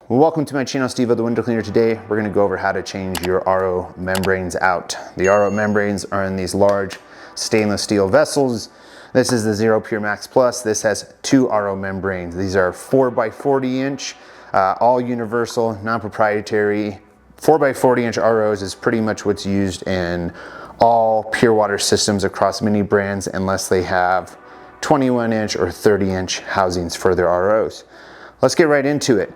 Welcome to my channel, SteveO the Window Cleaner. Today we're going to go over how to change your RO membranes out. The RO membranes are in these large stainless steel vessels. This is the Xero Pure Max Plus. This has two RO membranes. These are 4x40 inch, all universal, non-proprietary. 4x40 inch ROs is pretty much what's used in all pure water systems across many brands, unless they have 21 inch or 30 inch housings for their ROs. Let's get right into it.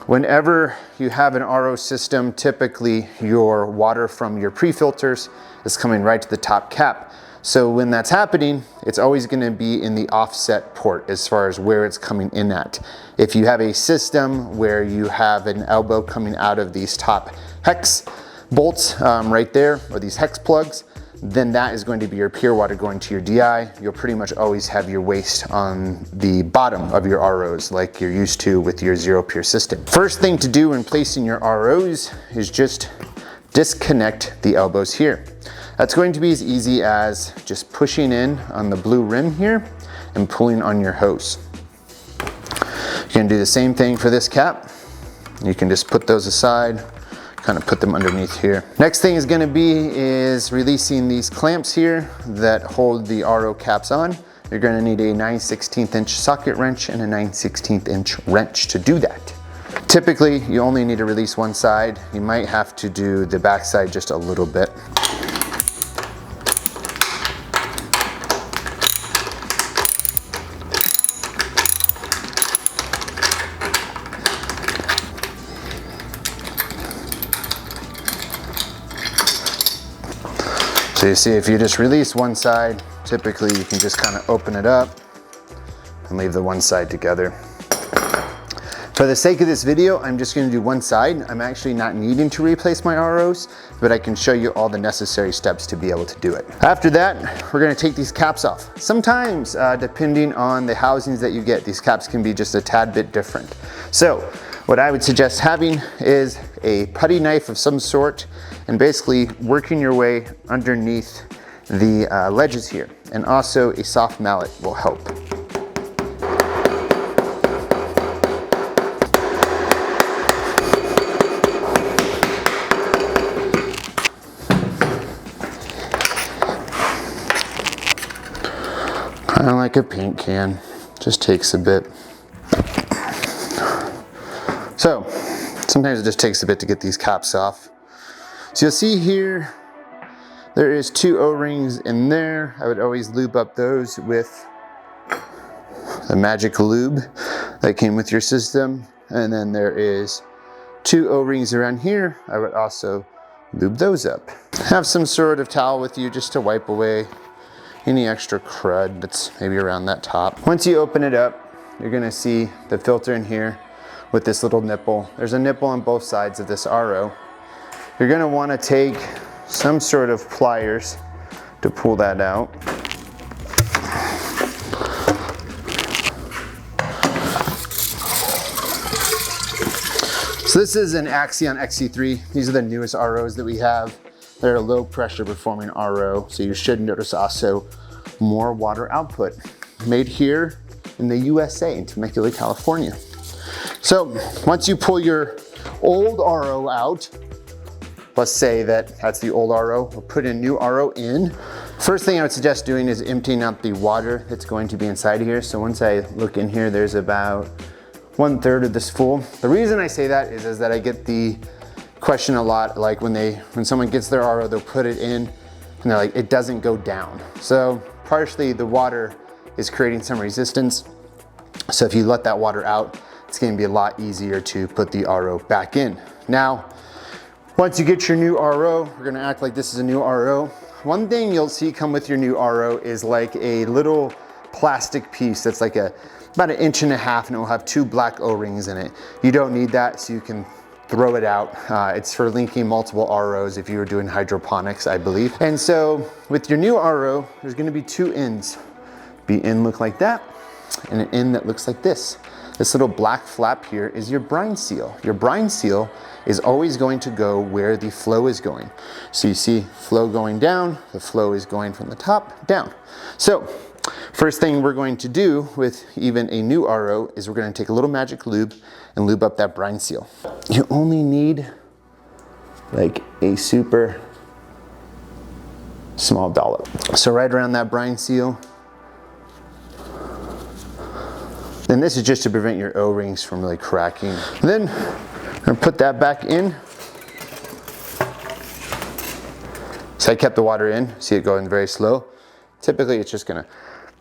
Whenever you have an RO system, typically your water from your pre-filters is coming right to the top cap. So when that's happening, it's always going to be in the offset port as far as where it's coming in at. If you have a system where you have an elbow coming out of these top hex bolts right there, or these hex plugs, then that is going to be your pure water going to your DI. You'll pretty much always have your waste on the bottom of your ROs like you're used to with your Xero Pure system. First thing to do when placing your ROs is just disconnect the elbows here. That's going to be as easy as just pushing in on the blue rim here and pulling on your hose. You can do the same thing for this cap. You can just put those aside, kind of put them underneath here. Next thing is going to be releasing these clamps here that hold the RO caps on. You're going to need a 9/16 inch socket wrench and a 9/16 inch wrench to do that. Typically, you only need to release one side. You might have to do the back side just a little bit. So you see, if you just release one side, typically you can just kind of open it up and leave the one side together. For the sake of this video, I'm just going to do one side. I'm actually not needing to replace my ROs, but I can show you all the necessary steps to be able to do it. After that, we're going to take these caps off. Sometimes, depending on the housings that you get, these caps can be just a tad bit different. So what I would suggest having is a putty knife of some sort and basically working your way underneath the ledges here. And also a soft mallet will help. Kind of like a paint can, just takes a bit. So sometimes it just takes a bit to get these caps off. So you'll see here, there is two O-rings in there. I would always lube up those with the magic lube that came with your system. And then there is two O-rings around here. I would also lube those up. Have some sort of towel with you just to wipe away any extra crud that's maybe around that top. Once you open it up, you're gonna see the filter in here with this little nipple. There's a nipple on both sides of this RO. You're gonna wanna take some sort of pliers to pull that out. So this is an Axion XC3. These are the newest ROs that we have. They're a low pressure performing RO, so you should notice also more water output. Made here in the USA, in Temecula, California. So once you pull your old RO out, let's say that that's the old RO, we'll put a new RO in. First thing I would suggest doing is emptying out the water that's going to be inside here. So once I look in here, there's about 1/3 of this full. The reason I say that is that I get the question a lot, like when someone gets their RO, they'll put it in and they're like, it doesn't go down. So partially the water is creating some resistance. So if you let that water out, it's gonna be a lot easier to put the RO back in. Now, once you get your new RO, we're gonna act like this is a new RO. One thing you'll see come with your new RO is like a little plastic piece that's like about 1.5 inches, and it will have two black O-rings in it. You don't need that, so you can throw it out. It's for linking multiple ROs if you were doing hydroponics, I believe. And so with your new RO, there's gonna be two ends. Be end look like that, and an end that looks like this. This little black flap here is your brine seal. Your brine seal is always going to go where the flow is going. So you see flow going down, the flow is going from the top down. So first thing we're going to do with even a new RO is we're going to take a little magic lube and lube up that brine seal. You only need like a super small dollop. So right around that brine seal. And this is just to prevent your O-rings from really cracking. And then I'm gonna put that back in. So I kept the water in, see it going very slow. Typically it's just gonna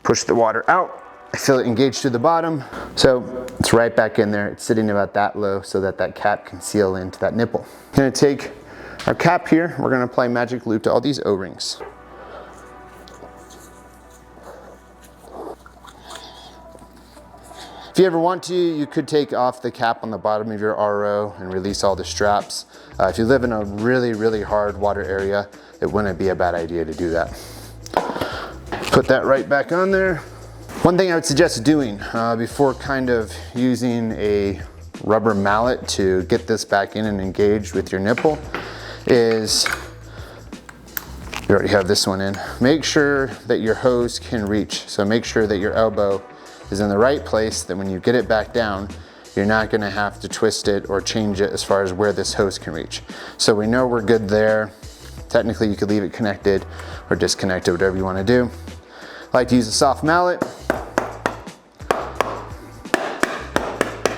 push the water out. I feel it engage to the bottom. So it's right back in there. It's sitting about that low so that that cap can seal into that nipple. I'm gonna take our cap here. We're gonna apply magic lube to all these O-rings. If you ever want to, you could take off the cap on the bottom of your RO and release all the straps. If you live in a really, really hard water area, it wouldn't be a bad idea to do that. Put that right back on there. One thing I would suggest doing before kind of using a rubber mallet to get this back in and engaged with your nipple is, you already have this one in, make sure that your hose can reach. So make sure that your elbow is in the right place, that when you get it back down, you're not gonna have to twist it or change it as far as where this hose can reach. So we know we're good there. Technically you could leave it connected or disconnected, whatever you wanna do. I like to use a soft mallet.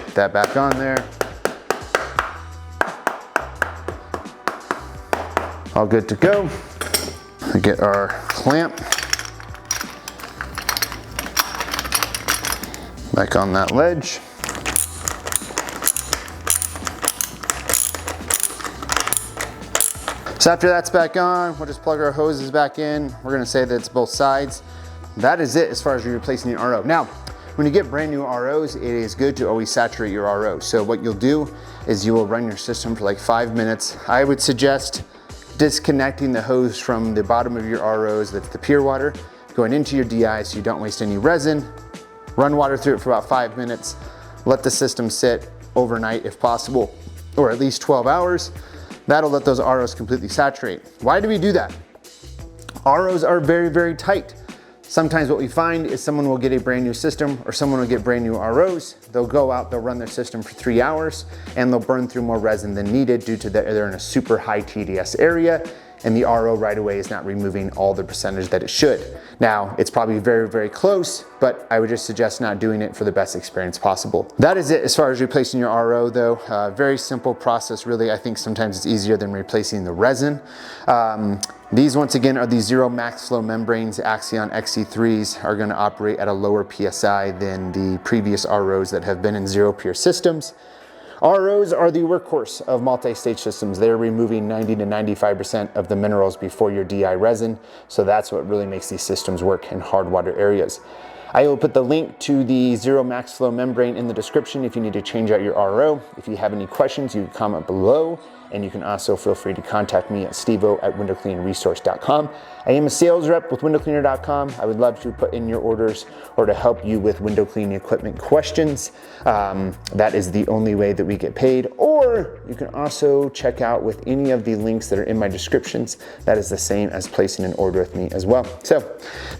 Put that back on there. All good to go. We get our clamp back on that ledge. So after that's back on, we'll just plug our hoses back in. We're gonna say that it's both sides. That is it as far as you're replacing your RO. Now, when you get brand new ROs, it is good to always saturate your RO. So what you'll do is you will run your system for like 5 minutes. I would suggest disconnecting the hose from the bottom of your ROs, that's the pure water, going into your DI so you don't waste any resin. Run water through it for about 5 minutes. Let the system sit overnight if possible, or at least 12 hours. That'll let those ROs completely saturate. Why do we do that? ROs are very, very tight. Sometimes what we find is someone will get a brand new system or someone will get brand new ROs. They'll go out, they'll run their system for 3 hours and they'll burn through more resin than needed due to they're in a super high TDS area and the RO right away is not removing all the percentage that it should. Now, it's probably very, very close, but I would just suggest not doing it for the best experience possible. That is it as far as replacing your RO though. Very simple process, really. I think sometimes it's easier than replacing the resin. These, once again, are the Xero Max Flow membranes. Axion XC3s are gonna operate at a lower PSI than the previous ROs that have been in Xero Pure systems. ROs are the workhorse of multi-stage systems. They're removing 90 to 95% of the minerals before your DI resin. So that's what really makes these systems work in hard water areas. I will put the link to the Xero Max Flow membrane in the description if you need to change out your RO. If you have any questions, you can comment below. And you can also feel free to contact me at SteveO@windowcleanresource.com. I am a sales rep with windowcleaner.com. I would love to put in your orders or to help you with window cleaning equipment questions. That is the only way that we get paid. Or you can also check out with any of the links that are in my descriptions. That is the same as placing an order with me as well. So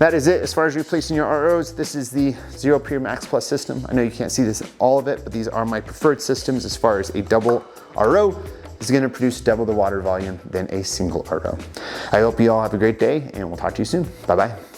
that is it as far as replacing your ROs. This is the Xero Pure Max Plus system. I know you can't see this, all of it, but these are my preferred systems as far as a double RO. Is going to produce double the water volume than a single RO. I hope you all have a great day and we'll talk to you soon. Bye-bye.